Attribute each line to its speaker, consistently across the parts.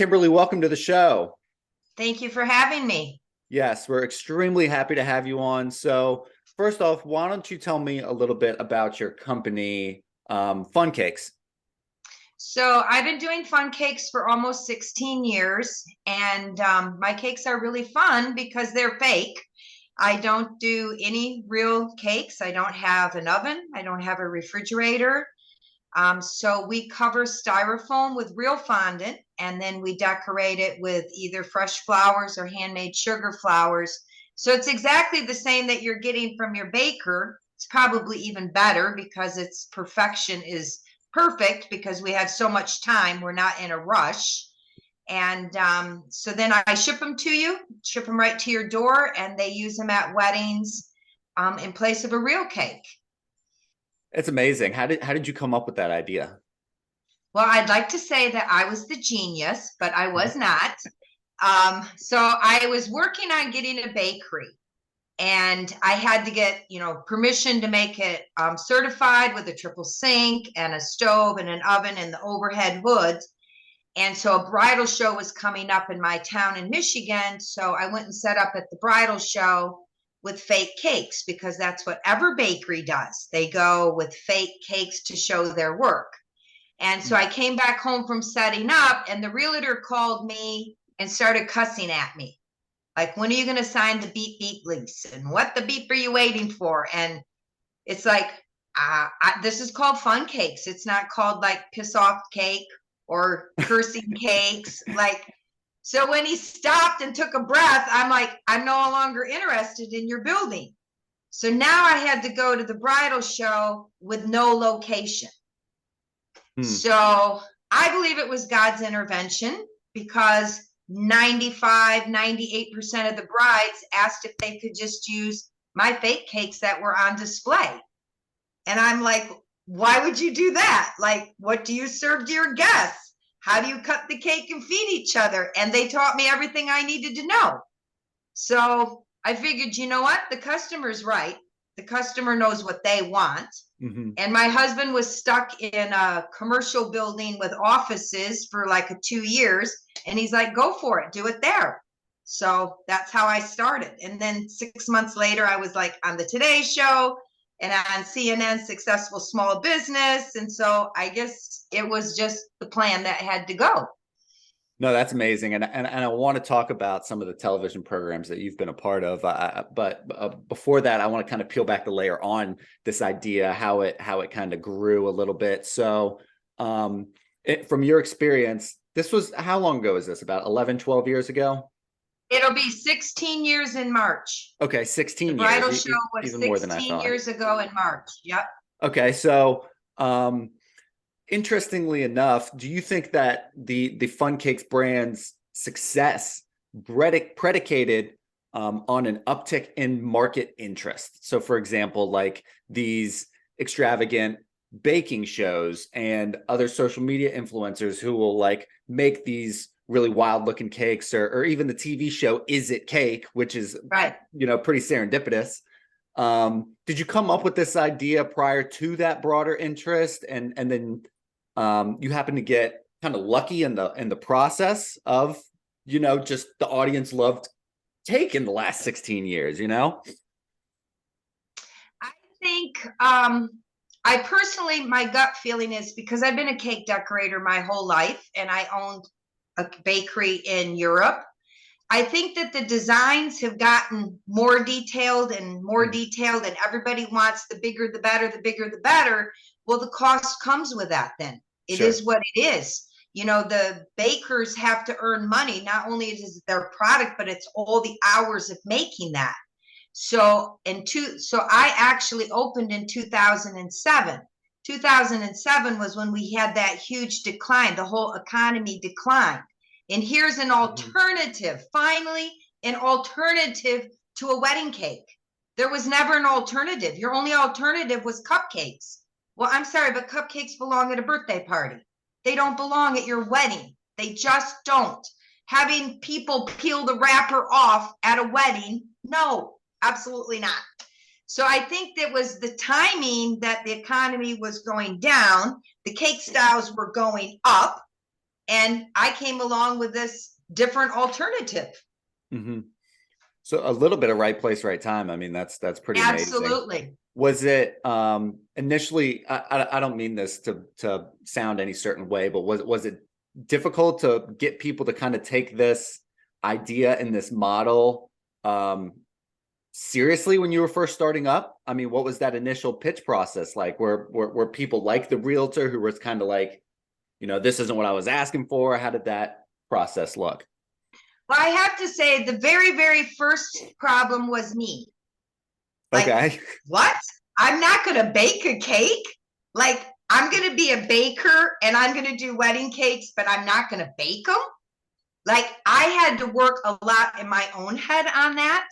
Speaker 1: Kimberly, welcome to the show.
Speaker 2: Thank you for having me.
Speaker 1: Yes, we're extremely happy to have you on. So, first off, why don't you tell me a little bit about your company, Fun Cakes?
Speaker 2: So, I've been doing fun cakes for almost 16 years, and my cakes are really fun because they're fake. I don't do any real cakes. I don't have an oven, I don't have a refrigerator. So, we cover styrofoam with real fondant, and then we decorate it with either fresh flowers or handmade sugar flowers. So, it's exactly the same that you're getting from your baker. It's probably even better because its perfection is perfect because we have so much time. We're not in a rush. And so then I ship them to you, ship them right to your door, and they use them at weddings in place of a real cake.
Speaker 1: It's amazing. How did you come up with that idea?
Speaker 2: Well, I'd like to say that I was the genius, but I
Speaker 1: Mhm.
Speaker 2: was not. So I was working on getting a bakery, and I had to get, permission to make it certified with a triple sink and a stove and an oven and the overhead hoods. And so a bridal show was coming up in my town in Michigan. So I went and set up at the bridal show with fake cakes because that's what every bakery does. They go with fake cakes to show their work. And so I came back home from setting up, and the realtor called me and started cussing at me. Like, when are you going to sign the beep beep lease? And what the beep are you waiting for? And it's like, this is called fun cakes. It's not called like piss off cake or cursing cakes. Like, so when he stopped and took a breath, I'm like, I'm no longer interested in your building. So now I had to go to the bridal show with no location.
Speaker 1: Hmm.
Speaker 2: So I believe it was God's intervention because 95, 98% of the brides asked if they could just use my fake cakes that were on display. And I'm like, why would you do that? Like, what do you serve to your guests? How do you cut the cake and feed each other? And they taught me everything I needed to know. So I figured, you know what? The customer's right. The customer knows what they want.
Speaker 1: Hmm.
Speaker 2: And my husband was stuck in a commercial building with offices for like 2 years. And he's like, go for it, do it there. So that's how I started. And then 6 months later, I was like on the Today Show and on CNN, Successful Small Business. And so I guess it was just the plan that had to go.
Speaker 1: No, that's amazing, and I want to talk about some of the television programs that you've been a part of. But before that, I want to kind of peel back the layer on this idea, how it kind of grew a little bit. So, from your experience, this was how long ago is this? About 11, 12 years ago?
Speaker 2: It'll be 16 years in March.
Speaker 1: Okay,
Speaker 2: The
Speaker 1: 16 years,
Speaker 2: bridal show was
Speaker 1: even more than I
Speaker 2: 16
Speaker 1: thought.
Speaker 2: years ago in March. Yep.
Speaker 1: Okay, so interestingly enough, do you think that the Fun Cakes brand's success predicated on an uptick in market interest? So, for example, like these extravagant baking shows and other social media influencers who will like make these really wild looking cakes, or even the TV show Is It Cake, which is
Speaker 2: Right.
Speaker 1: pretty serendipitous. Did you come up with this idea prior to that broader interest, and then you happen to get kind of lucky in the process of just the audience loved cake in the last 16 years?
Speaker 2: I think I personally, my gut feeling is because I've been a cake decorator my whole life and I owned a bakery in Europe. I think that the designs have gotten more detailed and more detailed, and everybody wants the bigger the better, the bigger the better. Well, the cost comes with that then. It
Speaker 1: Sure.
Speaker 2: is what it is. The bakers have to earn money. Not only is it their product, but it's all the hours of making that. So I actually opened in 2007. 2007 was when we had that huge decline. The whole economy declined. And here's an alternative, finally, an alternative to a wedding cake. There was never an alternative. Your only alternative was cupcakes. Well, I'm sorry, but cupcakes belong at a birthday party. They don't belong at your wedding. They just don't. Having people peel the wrapper off at a wedding, no, absolutely not. So I think that was the timing that the economy was going down. The cake styles were going up. And I came along with this different alternative.
Speaker 1: Mm-hmm. So a little bit of right place, right time. I mean, that's pretty amazing.
Speaker 2: Absolutely.
Speaker 1: Was it initially, I don't mean this to sound any certain way, but was it difficult to get people to kind of take this idea and this model seriously when you were first starting up? I mean, what was that initial pitch process like? Were people like the realtor who was kind of like, you know, this isn't what I was asking for? How did that process look?
Speaker 2: Well, I have to say the very, very first problem was me. Like,
Speaker 1: okay.
Speaker 2: What? I'm not going to bake a cake. Like, I'm going to be a baker and I'm going to do wedding cakes, but I'm not going to bake them. Like, I had to work a lot in my own head on that.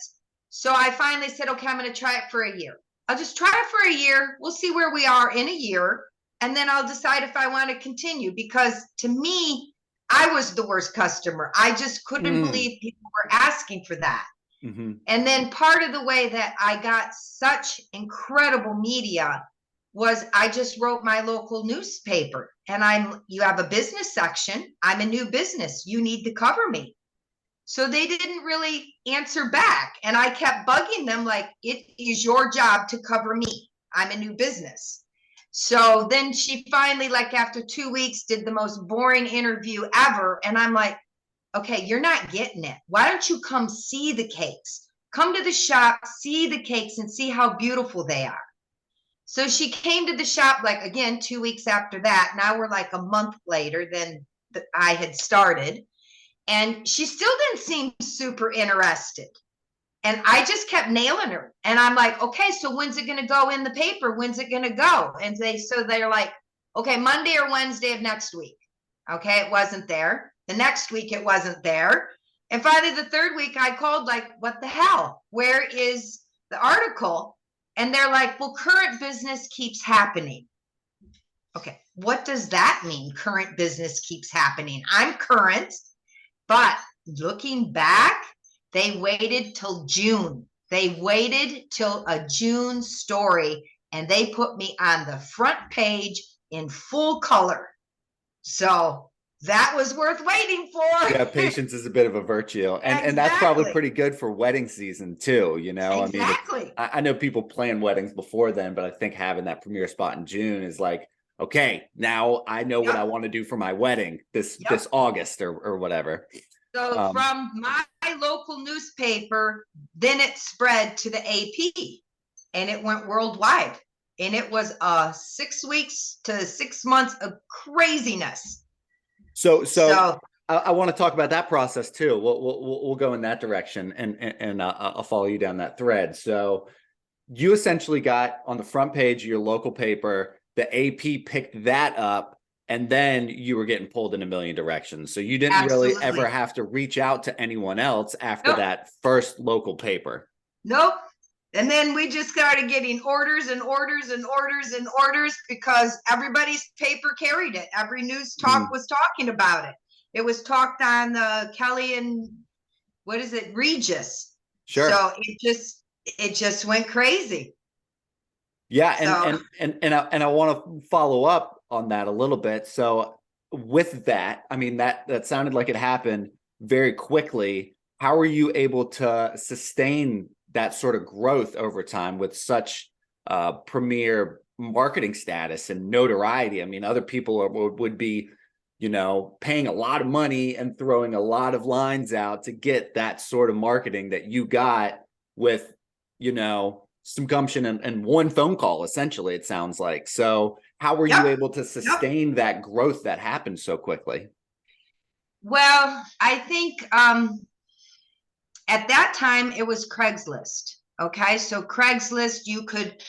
Speaker 2: So I finally said, okay, I'm going to try it for a year. I'll just try it for a year. We'll see where we are in a year. And then I'll decide if I want to continue, because to me, I was the worst customer. I just couldn't believe people were asking for that.
Speaker 1: Mm-hmm.
Speaker 2: And then part of the way that I got such incredible media was I just wrote my local newspaper, and you have a business section. I'm a new business. You need to cover me. So they didn't really answer back. And I kept bugging them like, it is your job to cover me. I'm a new business. So then she finally, like after 2 weeks, did the most boring interview ever. And I'm like, okay, you're not getting it. Why don't you come see the cakes? Come to the shop, see the cakes, and see how beautiful they are. So she came to the shop, like, again, 2 weeks after that. Now we're like a month later than I had started. And she still didn't seem super interested. And I just kept nailing her. And I'm like, okay, so when's it going to go in the paper? When's it going to go? And they're like, okay, Monday or Wednesday of next week. Okay, it wasn't there. The next week it wasn't there. And finally, the third week I called, like, what the hell? Where is the article? And they're like, well, current business keeps happening. Okay, what does that mean? Current business keeps happening. I'm current, but looking back, they waited till June. They waited till a June story, and they put me on the front page in full color. So that was worth waiting for.
Speaker 1: Yeah, patience is a bit of a virtue. And that's probably pretty good for wedding season too, you know?
Speaker 2: Exactly.
Speaker 1: I mean, I know people plan weddings before then, but I think having that premiere spot in June is like, okay, now I know what I want to do for my wedding this August or whatever.
Speaker 2: So from my local newspaper, then it spread to the AP, and it went worldwide. And it was 6 weeks to 6 months of craziness.
Speaker 1: So I want to talk about that process too. We'll go in that direction, and I'll follow you down that thread. So you essentially got on the front page of your local paper, the AP picked that up, and then you were getting pulled in a million directions. So you didn't really ever have to reach out to anyone else after that first local paper.
Speaker 2: Nope. And then we just started getting orders and orders and orders and orders, because everybody's paper carried it. Every news talk was talking about it. It was talked on Kelly and Regis.
Speaker 1: Sure.
Speaker 2: So it just went crazy.
Speaker 1: Yeah, and I want to follow up on that a little bit. So with that, I mean, that sounded like it happened very quickly. How are you able to sustain that sort of growth over time with such premier marketing status and notoriety? I mean, other people would be, you know, paying a lot of money and throwing a lot of lines out to get that sort of marketing that you got with, you know, some gumption and one phone call, essentially, it sounds like. So how were you able to sustain that growth that happened so quickly?
Speaker 2: Well, I think at that time it was Craigslist. Okay, so Craigslist, you could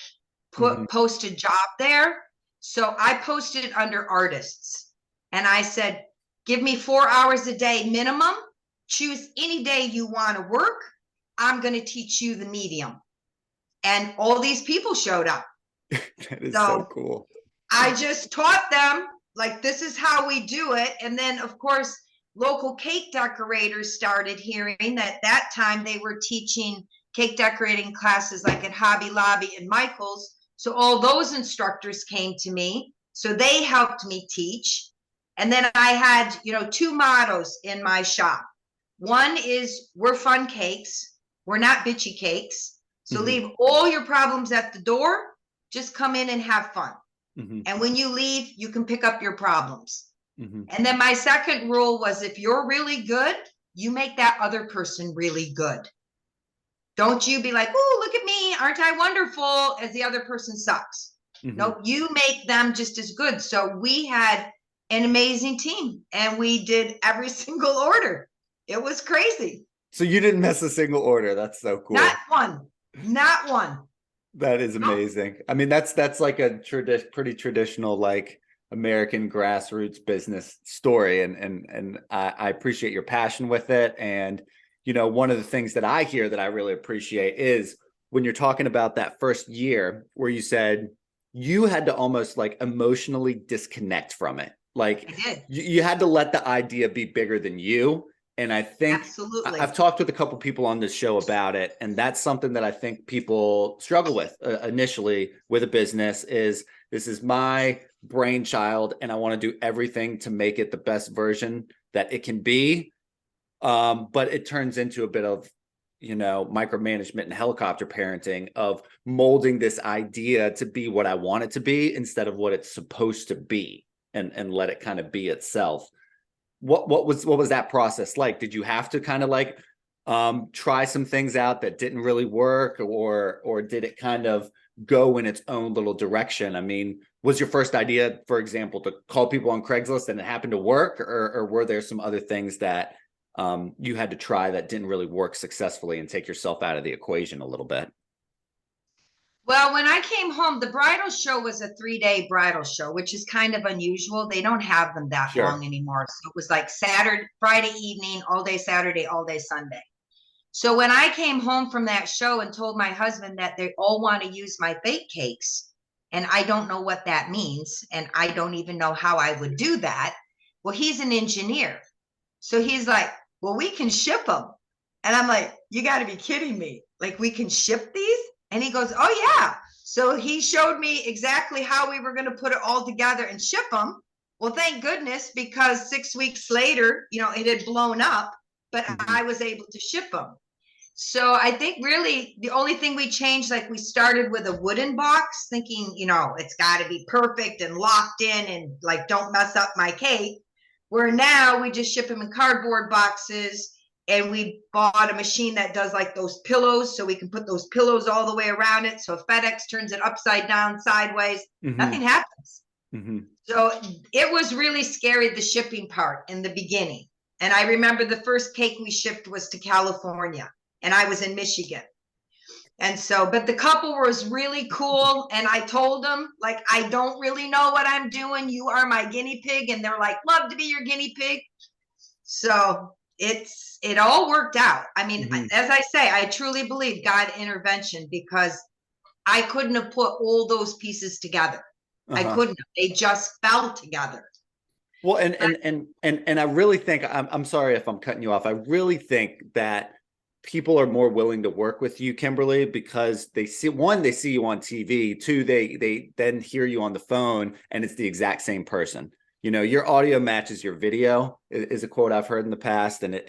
Speaker 2: post a job there. So I posted under artists, and I said, give me 4 hours a day minimum. Choose any day you want to work. I'm going to teach you the medium. And all these people showed up.
Speaker 1: That is so cool.
Speaker 2: I just taught them, like, this is how we do it. And then, of course, local cake decorators started hearing that time they were teaching cake decorating classes like at Hobby Lobby and Michael's. So all those instructors came to me. So they helped me teach. And then I had, two mottos in my shop. One is we're fun cakes. We're not bitchy cakes. So leave all your problems at the door. Just come in and have fun. And when you leave, you can pick up your problems. And then my second rule was, if you're really good, you make that other person really good. Don't you be like, oh, look at me, aren't I wonderful, as the other person sucks. No, you make them just as good. So we had an amazing team, and we did every single order. It was crazy.
Speaker 1: So you didn't miss a single order. That's so cool.
Speaker 2: Not one.
Speaker 1: That is amazing. I mean, that's like a pretty traditional, like, American grassroots business story. And I appreciate your passion with it. And, one of the things that I hear that I really appreciate is when you're talking about that first year where you said you had to almost like emotionally disconnect from it. Like you had to let the idea be bigger than you. And I think I've talked with a couple people on this show about it. And that's something that I think people struggle with initially with a business is, this is my brainchild and I want to do everything to make it the best version that it can be. But it turns into a bit of, micromanagement and helicopter parenting of molding this idea to be what I want it to be instead of what it's supposed to be, and let it kind of be itself. What was that process like? Did you have to kind of like try some things out that didn't really work, or did it kind of go in its own little direction? I mean, was your first idea, for example, to call people on Craigslist and it happened to work, or were there some other things that you had to try that didn't really work successfully and take yourself out of the equation a little bit?
Speaker 2: Well, when I came home, the bridal show was a 3-day bridal show, which is kind of unusual. They don't have them that long anymore. So it was like Friday evening, all day Saturday, all day Sunday. So when I came home from that show and told my husband that they all want to use my bake cakes, and I don't know what that means, and I don't even know how I would do that. Well, he's an engineer. So he's like, well, we can ship them. And I'm like, you got to be kidding me. Like, we can ship these? And he goes, oh, yeah. So he showed me exactly how we were going to put it all together and ship them. Well, thank goodness, because 6 weeks later, it had blown up, but I was able to ship them. So I think really the only thing we changed, like we started with a wooden box thinking, it's got to be perfect and locked in and like, don't mess up my cake. Where now we just ship them in cardboard boxes, and we bought a machine that does like those pillows, so we can put those pillows all the way around it. So if FedEx turns it upside down, sideways, nothing happens. So it was really scary, the shipping part in the beginning. And I remember the first cake we shipped was to California, and I was in Michigan. And so, but the couple was really cool. And I told them, like, I don't really know what I'm doing. You are my guinea pig. And they're like, love to be your guinea pig. So it all worked out. I mean, as I say, I truly believe God intervention, because I couldn't have put all those pieces together. I couldn't. They just fell together.
Speaker 1: Well, and I really think, I'm sorry if I'm cutting you off. I really think that people are more willing to work with you, Kimberly, because they see you on TV. Two, they then hear you on the phone and it's the exact same person. Your audio matches your video is a quote I've heard in the past. And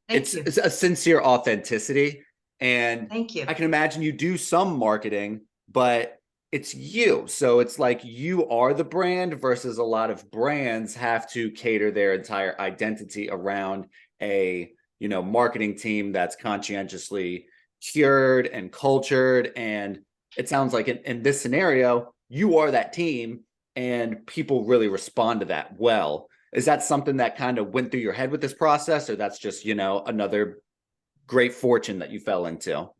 Speaker 1: it's a sincere authenticity. And
Speaker 2: thank you.
Speaker 1: I can imagine you do some marketing, but it's you. So it's like you are the brand versus a lot of brands have to cater their entire identity around a marketing team that's conscientiously cured and cultured. And it sounds like in this scenario, you are that team and people really respond to that well. Is that something that kind of went through your head with this process, or that's just, another great fortune that you fell into?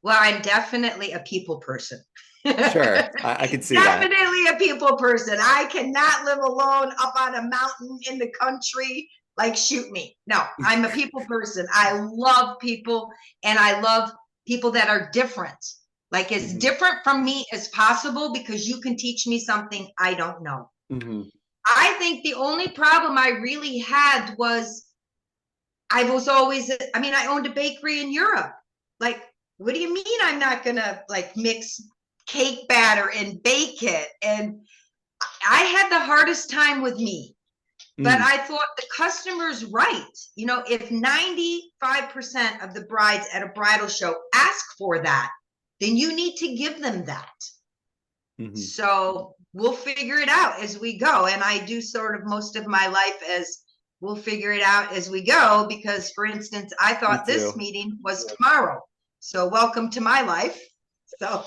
Speaker 2: Well, I'm definitely a people person.
Speaker 1: Sure. I can see
Speaker 2: definitely that. Definitely a people person. I cannot live alone up on a mountain in the country. Like, shoot me. No, I'm a people person. I love people, and I love people that are different. Like, as different from me as possible, because you can teach me something I don't know. I think the only problem I really had was I owned a bakery in Europe. Like, what do you mean I'm not going to like mix cake batter and bake it? And I had the hardest time with me, but
Speaker 1: Mm.
Speaker 2: I thought the customer's right. You know, if 95% of the brides at a bridal show ask for that, then you need to give them that.
Speaker 1: Mm-hmm.
Speaker 2: So we'll figure it out as we go. And I do sort of most of my life as we'll figure it out as we go, because for instance, I thought this meeting was tomorrow. So welcome to my life. So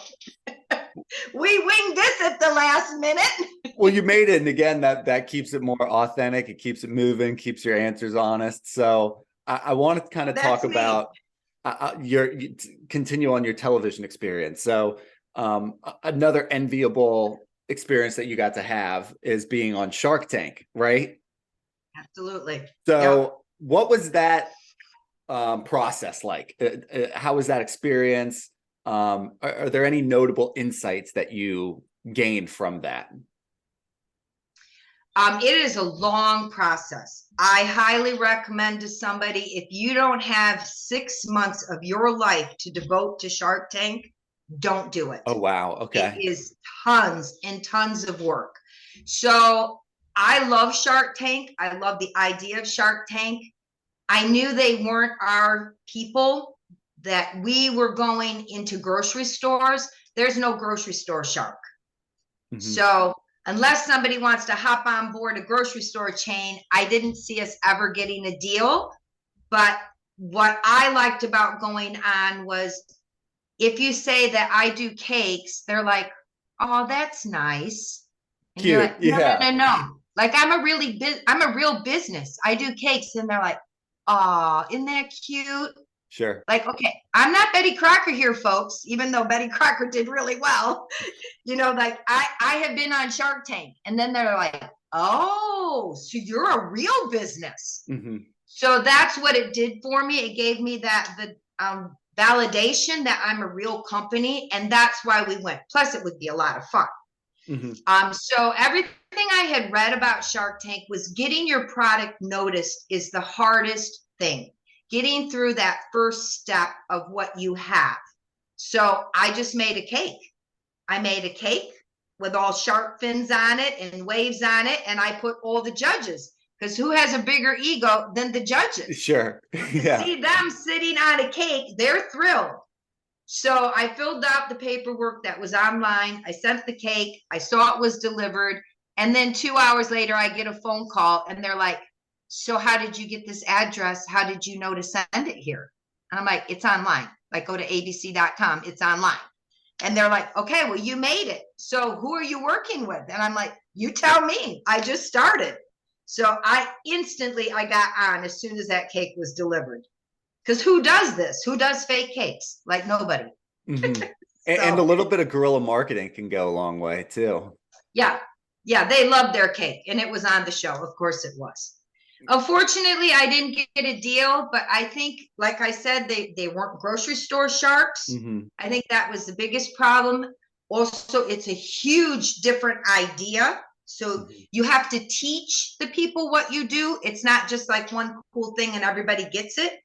Speaker 2: we winged this at the last minute.
Speaker 1: Well, you made it. And again, that keeps it more authentic. It keeps it moving, keeps your answers honest. So I want to kind of talk about continue on your television experience. So another enviable experience that you got to have is being on Shark Tank, right?
Speaker 2: Absolutely.
Speaker 1: So what was that process like? How was that experience? Are there any notable insights that you gained from that?
Speaker 2: It is a long process. I highly recommend to somebody, if you don't have 6 months of your life to devote to Shark Tank, don't do it.
Speaker 1: Oh, wow. Okay.
Speaker 2: It is tons and tons of work. So I love Shark Tank. I love the idea of Shark Tank. I knew they weren't our people, that we were going into grocery stores. There's no grocery store shark. Mm-hmm. So unless somebody wants to hop on board a grocery store chain, I didn't see us ever getting a deal. But what I liked about going on was, if you say that I do cakes, they're like, oh, that's nice. And
Speaker 1: cute.
Speaker 2: You're like, no,
Speaker 1: yeah.
Speaker 2: no. Like, I'm a real business. I do cakes. And they're like, oh, isn't that cute?
Speaker 1: Sure.
Speaker 2: Like, okay, I'm not Betty Crocker here, folks, even though Betty Crocker did really well. You know, like I have been on Shark Tank. And then they're like, oh, so you're a real business. Mm-hmm. So that's what it did for me. It gave me the validation that I'm a real company. And that's why we went. Plus, it would be a lot of fun. Mm-hmm. So everything I had read about Shark Tank was getting your product noticed is the hardest thing. Getting through that first step of what you have. So I just made a cake. I made a cake with all shark fins on it and waves on it. And I put all the judges, because who has a bigger ego than the judges?
Speaker 1: Sure. Yeah.
Speaker 2: See them sitting on a cake, they're thrilled. So I filled out the paperwork that was online. I sent the cake. I saw it was delivered. And then 2 hours later, I get a phone call and they're like, so how did you get this address? How did you know to send it here? And I'm like, it's online. Like, go to abc.com. It's online. And they're like, okay, well, you made it. So who are you working with? And I'm like, you tell me. I just started. So I got on as soon as that cake was delivered. Because who does this? Who does fake cakes? Like, nobody.
Speaker 1: Mm-hmm. And a little bit of guerrilla marketing can go a long way too.
Speaker 2: Yeah. They loved their cake. And it was on the show. Of course it was. Unfortunately, I didn't get a deal, but I think, like I said, they weren't grocery store sharks. Mm-hmm. I think that was the biggest problem. Also, it's a huge different idea. So mm-hmm. you have to teach the people what you do. It's not just like one cool thing and everybody gets it.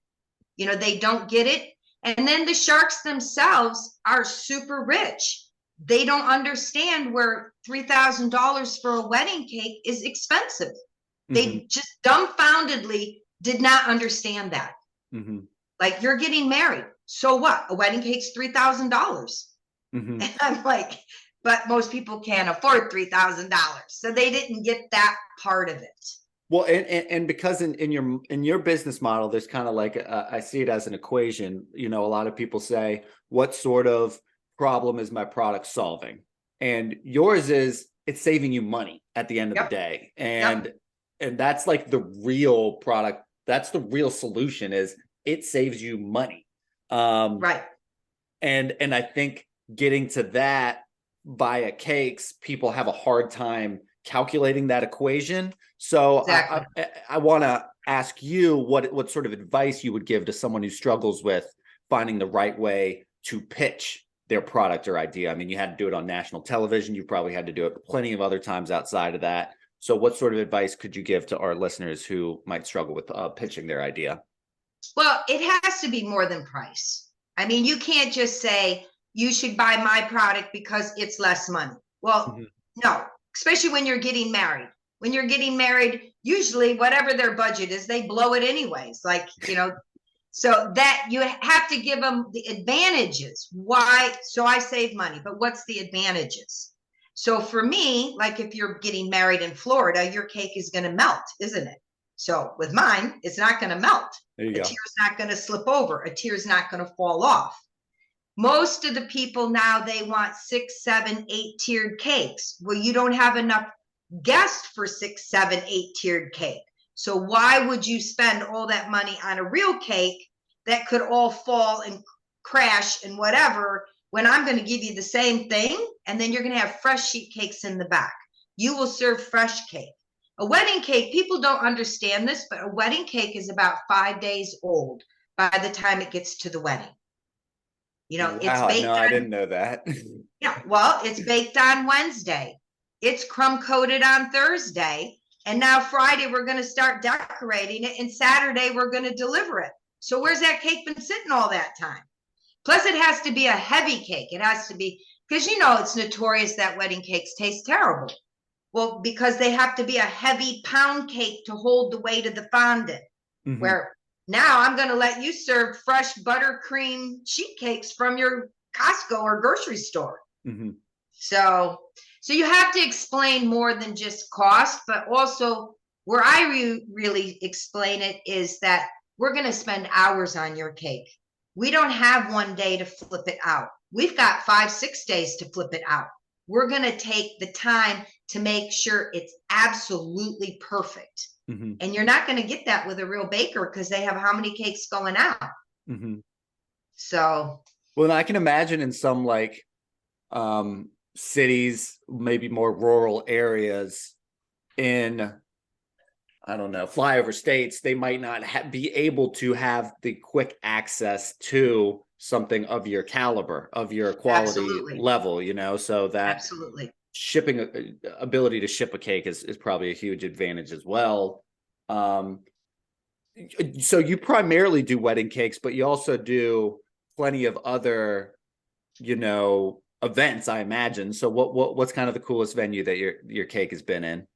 Speaker 2: You know, they don't get it. And then the sharks themselves are super rich. They don't understand where $3,000 for a wedding cake is expensive. They mm-hmm. just dumbfoundedly did not understand that. Mm-hmm. Like, you're getting married. So what? A wedding cake's $3,000. Mm-hmm. And I'm like, but most people can't afford $3,000. So they didn't get that part of it.
Speaker 1: Well, and because in your business model, there's kind of like, I see it as an equation. You know, a lot of people say, what sort of problem is my product solving? And yours is, it's saving you money at the end of yep. the day. And yep. And that's like the real product. That's the real solution, is it saves you money.
Speaker 2: Right.
Speaker 1: And I think getting to that via cakes, people have a hard time calculating that equation. So exactly. I want to ask you what sort of advice you would give to someone who struggles with finding the right way to pitch their product or idea. I mean, you had to do it on national television. You probably had to do it plenty of other times outside of that. So what sort of advice could you give to our listeners who might struggle with pitching their idea?
Speaker 2: Well, it has to be more than price. I mean, you can't just say you should buy my product because it's less money. Well, mm-hmm. no, especially when you're getting married. When you're getting married, usually whatever their budget is, they blow it anyways. Like, so that you have to give them the advantages. Why? So I save money, but what's the advantages? So for me, like if you're getting married in Florida, your cake is going to melt, isn't it? So with mine, it's not going to melt.
Speaker 1: There you
Speaker 2: A
Speaker 1: go.
Speaker 2: tear's not going to slip over. A tear's not going to fall off. Most of the people now, they want 6, 7, 8 tiered cakes. Well, you don't have enough guests for 6, 7, 8 tiered cake. So why would you spend all that money on a real cake that could all fall and crash and whatever, when I'm going to give you the same thing, and then you're going to have fresh sheet cakes in the back. You will serve fresh cake. A wedding cake, people don't understand this, but a wedding cake is about 5 days old by the time it gets to the wedding.
Speaker 1: Wow,
Speaker 2: It's baked
Speaker 1: I didn't know that.
Speaker 2: Yeah, well, it's baked on Wednesday. It's crumb coated on Thursday. And now Friday, we're going to start decorating it. And Saturday, we're going to deliver it. So where's that cake been sitting all that time? Plus, it has to be a heavy cake. It has to be, because it's notorious that wedding cakes taste terrible. Well, because they have to be a heavy pound cake to hold the weight of the fondant. Mm-hmm. Where now I'm going to let you serve fresh buttercream sheet cakes from your Costco or grocery store. Mm-hmm. So you have to explain more than just cost, but also where I really explain it is that we're going to spend hours on your cake. We don't have one day to flip it out. We've got 5, 6 days to flip it out. We're going to take the time to make sure it's absolutely perfect. Mm-hmm. And you're not going to get that with a real baker because they have how many cakes going out. Mm-hmm. So.
Speaker 1: Well, I can imagine in some cities, maybe more rural areas in, I don't know, flyover states, they might not be able to have the quick access to something of your caliber, of your quality Absolutely. Level, so that
Speaker 2: Absolutely.
Speaker 1: Shipping ability to ship a cake is probably a huge advantage as well. So you primarily do wedding cakes, but you also do plenty of other, events, I imagine. So what's kind of the coolest venue that your cake has been in?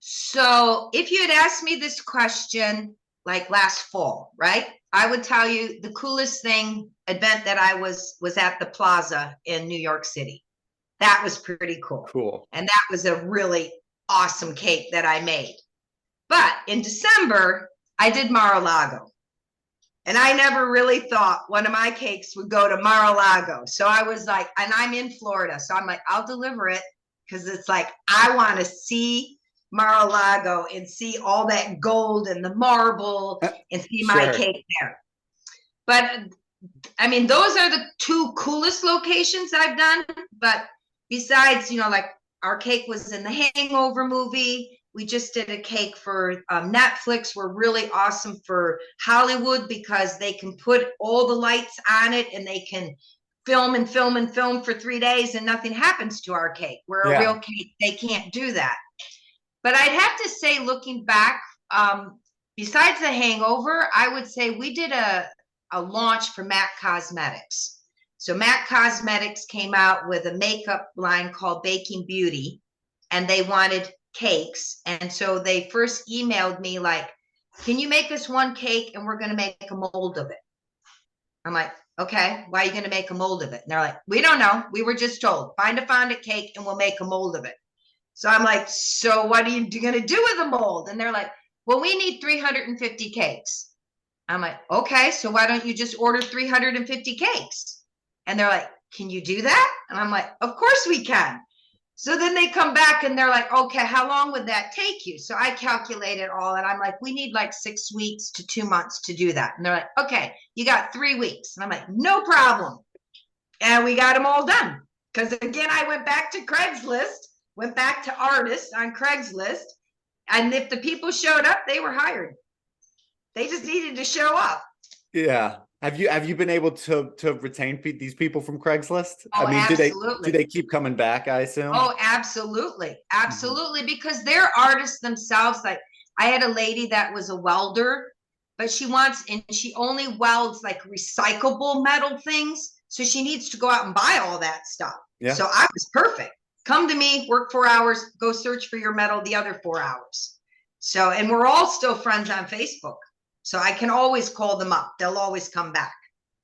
Speaker 2: So if you had asked me this question like last fall, right, I would tell you the coolest event that I was at the Plaza in New York City. That was pretty cool.
Speaker 1: Cool.
Speaker 2: And that was a really awesome cake that I made. But in December, I did Mar-a-Lago. And I never really thought one of my cakes would go to Mar-a-Lago. So I was like, and I'm in Florida. So I'm like, I'll deliver it because it's like, I want to see Mar-a-Lago and see all that gold and the marble and see my cake there. But I mean, those are the 2 coolest locations I've done. But besides, like our cake was in the Hangover movie. We just did a cake for Netflix. We're really awesome for Hollywood because they can put all the lights on it and they can film and film and film for 3 days and nothing happens to our cake. Where a real cake, they can't do that. But I'd have to say, looking back, besides the Hangover, I would say we did a launch for MAC Cosmetics. So MAC Cosmetics came out with a makeup line called Baking Beauty, and they wanted cakes. And so they first emailed me like, can you make us one cake and we're going to make a mold of it? I'm like, okay, why are you going to make a mold of it? And they're like, we don't know. We were just told, find a fondant cake and we'll make a mold of it. So I'm like, so what are you going to do with the mold? And they're like, well, we need 350 cakes. I'm like, okay, so why don't you just order 350 cakes? And they're like, can you do that? And I'm like, of course we can. So then they come back and they're like, okay, how long would that take you? So I calculated all and I'm like, we need like 6 weeks to 2 months to do that. And they're like, okay, you got 3 weeks. And I'm like, no problem. And we got them all done. Because again, I went back to Craigslist, went back to artists on Craigslist. And if the people showed up, they were hired. They just needed to show up.
Speaker 1: Yeah. Have you been able to retain these people from Craigslist?
Speaker 2: Oh, I mean, absolutely.
Speaker 1: do they keep coming back, I assume?
Speaker 2: Oh, absolutely. Absolutely. Mm-hmm. Because they're artists themselves. Like I had a lady that was a welder, but she only welds like recyclable metal things. So she needs to go out and buy all that stuff. Yeah. So I was perfect. come to me, work 4 hours, go search for your medal the other 4 hours. So, and we're all still friends on Facebook. So I can always call them up. They'll always come back.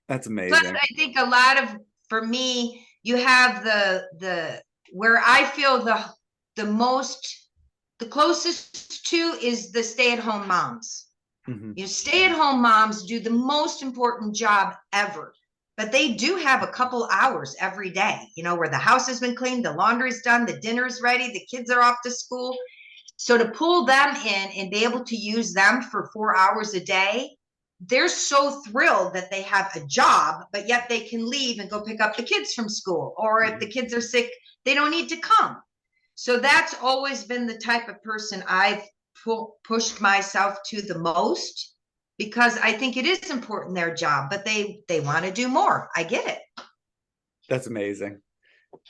Speaker 1: That's amazing.
Speaker 2: Plus, I think a lot of, for me, you have the where I feel the closest to is the stay-at-home moms. You stay-at-home moms do the most important job ever, but they do have a couple hours every day, where the house has been cleaned, the laundry's done, the dinner's ready, the kids are off to school. So to pull them in and be able to use them for 4 hours a day, they're so thrilled that they have a job, but yet they can leave and go pick up the kids from school. Or if the kids are sick, they don't need to come. So that's always been the type of person I've pushed myself to the most, because I think it is important, their job, but they want to do more. I get it.
Speaker 1: That's amazing.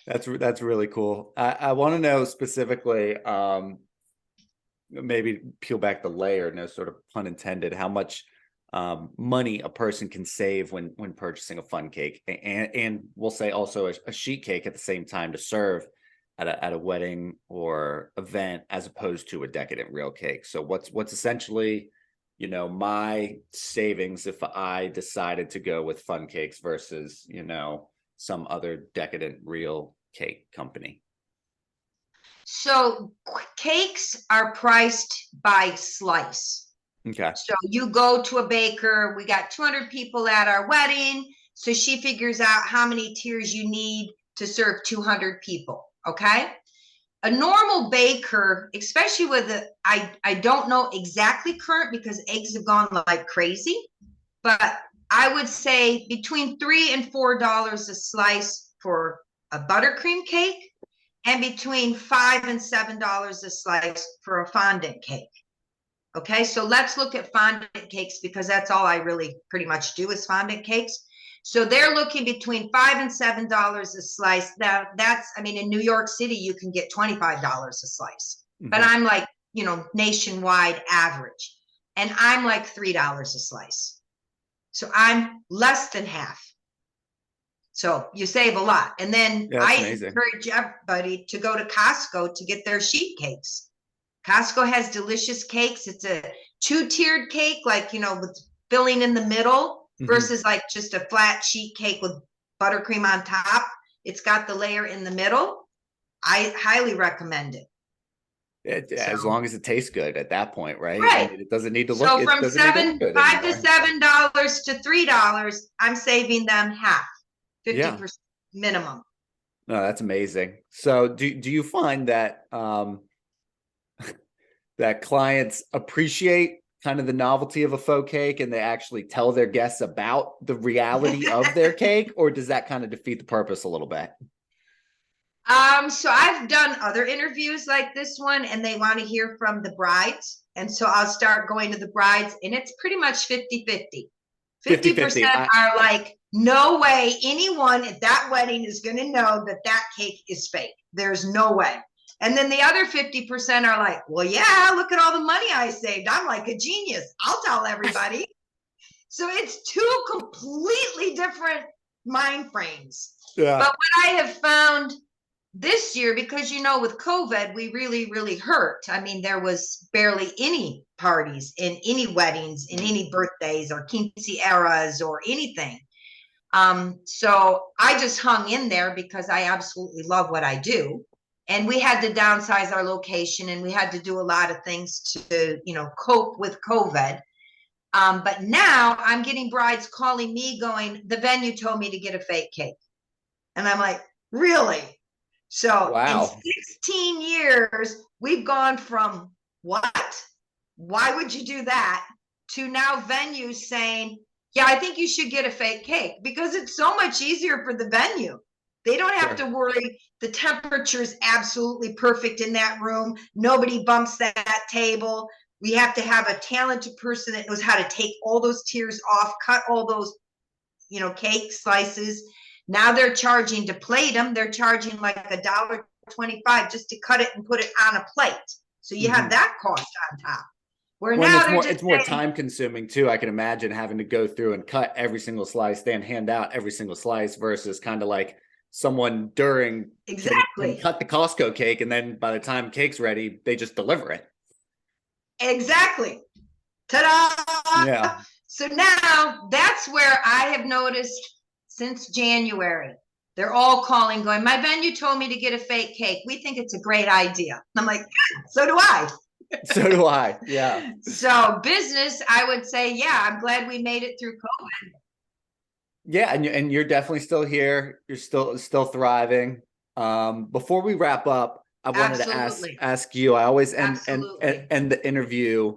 Speaker 1: That's really cool. I want to know specifically, maybe peel back the layer, no sort of pun intended, how much money a person can save when purchasing a fun cake, and we'll say also a sheet cake at the same time to serve at a wedding or event, as opposed to a decadent real cake. So what's essentially, my savings if I decided to go with Fun Cakes versus, some other decadent real cake company?
Speaker 2: So cakes are priced by slice.
Speaker 1: Okay.
Speaker 2: So you go to a baker, we got 200 people at our wedding. So she figures out how many tiers you need to serve 200 people. Okay. A normal baker, especially with I don't know exactly current because eggs have gone like crazy, but I would say between $3 and $4 a slice for a buttercream cake, and between $5 and $7 a slice for a fondant cake. Okay, so let's look at fondant cakes, because that's all I really pretty much do is fondant cakes. So they're looking between $5 and $7 a slice. Now that's, in New York City, you can get $25 a slice, but I'm like, nationwide average, and I'm like $3 a slice. So I'm less than half. So you save a lot. And then I encourage everybody to go to Costco to get their sheet cakes. Costco has delicious cakes. It's a 2-tiered cake, like, with filling in the middle versus like just a flat sheet cake with buttercream on top. It's got the layer in the middle. I highly recommend it.
Speaker 1: As long as it tastes good at that point, right?
Speaker 2: Right.
Speaker 1: It doesn't need to look.
Speaker 2: So from $5 to $7 to $3, I'm saving them half, 50% minimum.
Speaker 1: No, that's amazing. So do you find that that clients appreciate kind of the novelty of a faux cake, and they actually tell their guests about the reality of their cake, or does that kind of defeat the purpose a little bit?
Speaker 2: So I've done other interviews like this one, and they want to hear from the brides. And so I'll start going to the brides, and it's pretty much 50-50. 50% are like, no way anyone at that wedding is going to know that cake is fake. There's no way. And then the other 50% are like, well, yeah, look at all the money I saved. I'm like a genius. I'll tell everybody. So it's two completely different mind frames. Yeah. But what I have found this year, because, with COVID, we really, really hurt. There was barely any parties in any weddings, in any birthdays or quinceañeras or anything. So I just hung in there because I absolutely love what I do. And we had to downsize our location, and we had to do a lot of things to, cope with COVID. But now I'm getting brides calling me going, the venue told me to get a fake cake. And I'm like, really? So in 16 years, we've gone from what? Why would you do that? To now venues saying, yeah, I think you should get a fake cake, because it's so much easier for the venue. They don't have to worry. The temperature is absolutely perfect in that room. Nobody bumps that table. We have to have a talented person that knows how to take all those tiers off, cut all those, cake slices. Now they're charging to plate them. They're charging like $1.25 just to cut it and put it on a plate. So you have that cost on top. Where now
Speaker 1: it's more time consuming too. I can imagine having to go through and cut every single slice, then hand out every single slice, versus kind of like someone during can
Speaker 2: Exactly.
Speaker 1: cut the Costco cake, and then by the time cake's ready, they just deliver it.
Speaker 2: Exactly. Ta-da!
Speaker 1: Yeah.
Speaker 2: So now that's where I have noticed since January, they're all calling, going, my venue told me to get a fake cake. We think it's a great idea. I'm like, so do I.
Speaker 1: So do I. Yeah.
Speaker 2: So business, I would say, yeah, I'm glad we made it through COVID.
Speaker 1: Yeah, and you're definitely still here. You're still thriving. Before we wrap up, I wanted to
Speaker 2: Absolutely.
Speaker 1: ask you. I always
Speaker 2: Absolutely.
Speaker 1: end the interview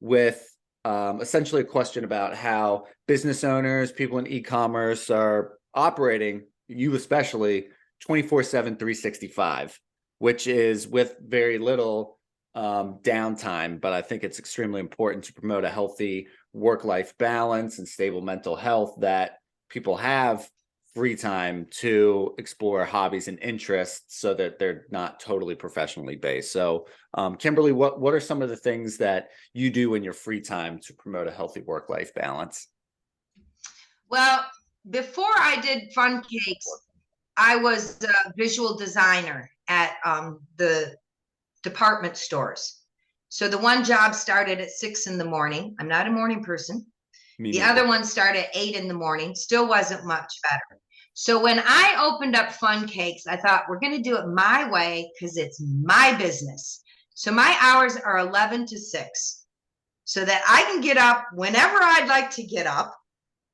Speaker 1: with essentially a question about how business owners, people in e-commerce are operating, you especially, 24/7, 365, which is with very little downtime. But I think it's extremely important to promote a healthy work-life balance and stable mental health, that people have free time to explore hobbies and interests so that they're not totally professionally based. So, Kimberly, what are some of the things that you do in your free time to promote a healthy work-life balance?
Speaker 2: Well, before I did Fun Cakes, I was a visual designer at the department stores. So the one job started at 6 in the morning. I'm not a morning person.
Speaker 1: Me
Speaker 2: The
Speaker 1: neither.
Speaker 2: other one started at 8 in the morning. Still wasn't much better. So when I opened up Fun Cakes, I thought we're going to do it my way because it's my business. So my hours are 11 to 6 so that I can get up whenever I'd like to get up,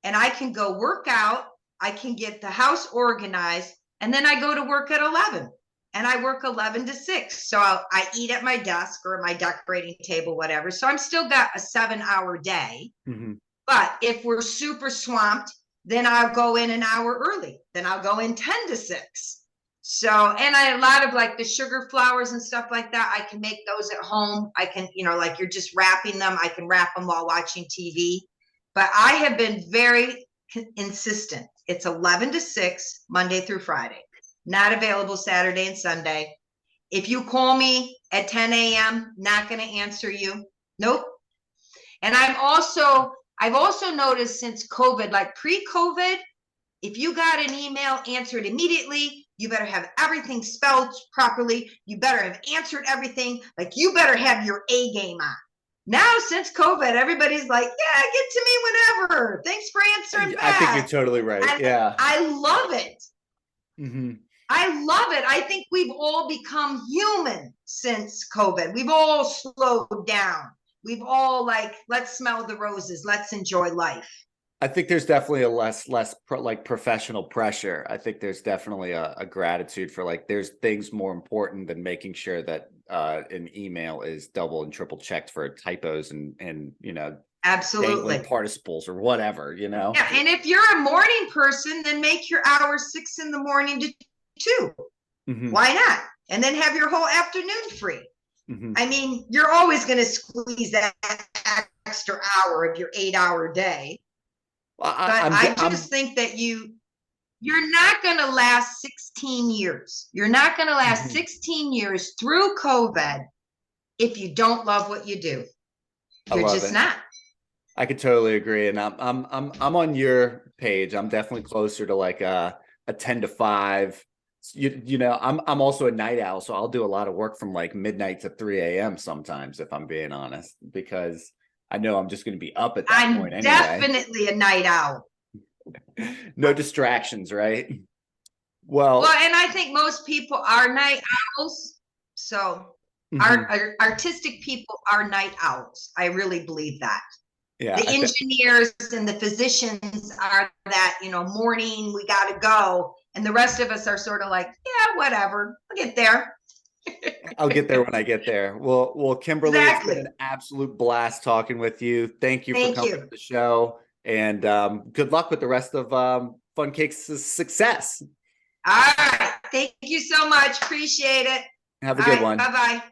Speaker 2: and I can go work out. I can get the house organized, and then I go to work at 11 and I work 11 to 6. So I eat at my desk or my decorating table, whatever. So I'm still got a 7-hour day.
Speaker 1: Mm-hmm.
Speaker 2: But if we're super swamped, then I'll go in an hour early. Then I'll go in 10 to 6. So, and a lot of like the sugar flowers and stuff like that, I can make those at home. I can, like you're just wrapping them. I can wrap them while watching TV. But I have been very insistent. It's 11 to 6, Monday through Friday. Not available Saturday and Sunday. If you call me at 10 a.m., not going to answer you. Nope. And I've also noticed since COVID, like pre-COVID, if you got an email, answer it immediately. You better have everything spelled properly. You better have answered everything. Like you better have your A game on. Now, since COVID, everybody's like, yeah, get to me whenever. Thanks for answering
Speaker 1: I think you're
Speaker 2: back.
Speaker 1: totally right. Yeah.
Speaker 2: I love it.
Speaker 1: Mm-hmm.
Speaker 2: I love it. I think we've all become human since COVID. We've all slowed down. We've all like, let's smell the roses. Let's enjoy life.
Speaker 1: I think there's definitely a less like professional pressure. I think there's definitely a gratitude for like there's things more important than making sure that an email is double and triple checked for typos and
Speaker 2: Absolutely.
Speaker 1: dangling participles or whatever.
Speaker 2: Yeah, and if you're a morning person, then make your hours 6 in the morning to 2.
Speaker 1: Mm-hmm.
Speaker 2: Why not? And then have your whole afternoon free.
Speaker 1: Mm-hmm.
Speaker 2: I mean, you're always going to squeeze that extra hour of your 8-hour day.
Speaker 1: Well,
Speaker 2: but I just think that you're not going to last 16 years. You're not going to last 16 years through COVID if you don't love what you do. You're just not.
Speaker 1: I could totally agree, and I'm on your page. I'm definitely closer to like a 10 to 5. I'm also a night owl, so I'll do a lot of work from like midnight to 3 a.m. sometimes, if I'm being honest, because I know I'm just going to be up at that point anyway.
Speaker 2: I'm definitely a night owl.
Speaker 1: No distractions, right? Well,
Speaker 2: and I think most people are night owls. So our artistic people are night owls. I really believe that. Yeah, the engineers and the physicians are that, morning, we got to go. And the rest of us are sort of like, yeah, whatever. I'll get there.
Speaker 1: I'll get there when I get there. Well, Kimberly, exactly. It's been an absolute blast talking with you. Thank you for coming to the show. And good luck with the rest of Fun Cakes' success.
Speaker 2: All right. Thank you so much. Appreciate it.
Speaker 1: Have a good one.
Speaker 2: Bye-bye.